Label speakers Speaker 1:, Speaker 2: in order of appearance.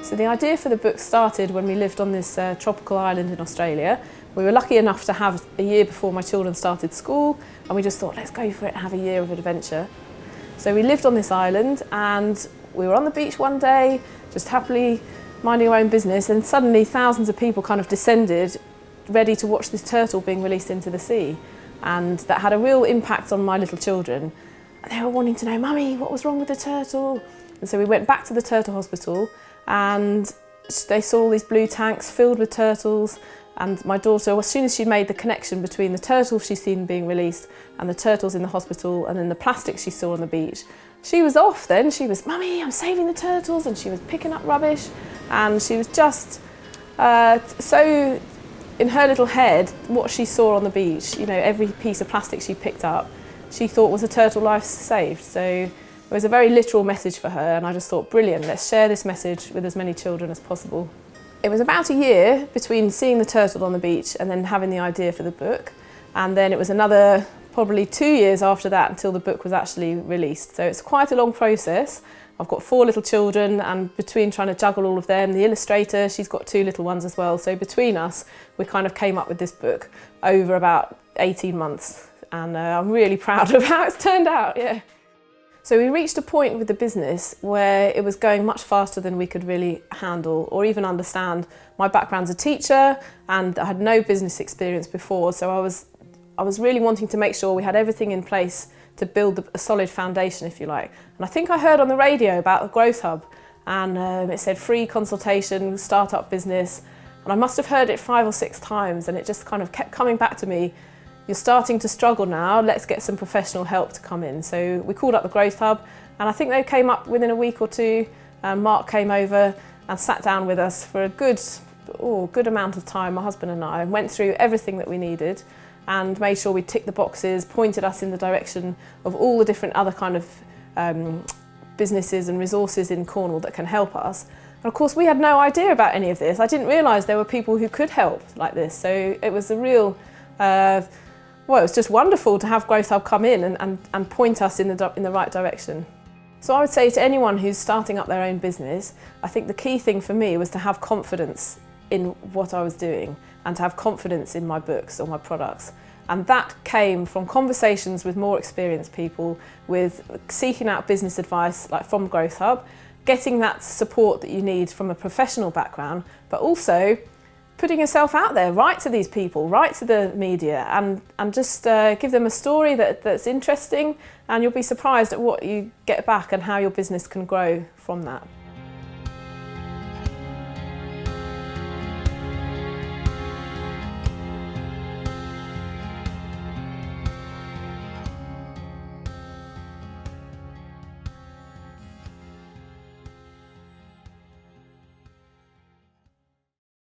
Speaker 1: So the idea for the book started when we lived on this tropical island in Australia. We were lucky enough to have a year before my children started school, and we just thought, let's go for it and have a year of adventure. So we lived on this island and we were on the beach one day, just happily minding our own business, and suddenly thousands of people kind of descended, ready to watch this turtle being released into the sea. And that had a real impact on my little children. And they were wanting to know, Mummy, what was wrong with the turtle? And so we went back to the turtle hospital and they saw all these blue tanks filled with turtles. And my daughter, as soon as she made the connection between the turtles she'd seen being released and the turtles in the hospital and then the plastic she saw on the beach, she was off then. She was, Mummy, I'm saving the turtles, and she was picking up rubbish. And she was just so, in her little head, what she saw on the beach, you know, every piece of plastic she picked up, she thought was a turtle life saved. So it was a very literal message for her, and I just thought, brilliant, let's share this message with as many children as possible. It was about a year between seeing the turtle on the beach and then having the idea for the book. And then it was another probably 2 years after that until the book was actually released. So it's quite a long process. I've got 4 little children, and between trying to juggle all of them, the illustrator, she's got 2 little ones as well. So between us, we kind of came up with this book over about 18 months. And I'm really proud of how it's turned out, yeah. So we reached a point with the business where it was going much faster than we could really handle or even understand. My background's a teacher and I had no business experience before, so I was really wanting to make sure we had everything in place to build a solid foundation, if you like. And I think I heard on the radio about the Growth Hub, and it said free consultation, startup business, and I must have heard it 5 or 6 times, and it just kind of kept coming back to me. You're starting to struggle now, let's get some professional help to come in. So we called up the Growth Hub, and I think they came up within a week or 2. Mark came over and sat down with us for a good amount of time, my husband and I, and went through everything that we needed and made sure we ticked the boxes, pointed us in the direction of all the different other kind of businesses and resources in Cornwall that can help us. And of course we had no idea about any of this. I didn't realise there were people who could help like this. So it was a real, well, it was just wonderful to have Growth Hub come in and point us in the right direction. So I would say to anyone who's starting up their own business, I think the key thing for me was to have confidence in what I was doing and to have confidence in my books or my products. And that came from conversations with more experienced people, with seeking out business advice like from Growth Hub, getting that support that you need from a professional background, but also putting yourself out there, write to these people, write to the media, and just give them a story that's interesting, and you'll be surprised at what you get back and how your business can grow from that.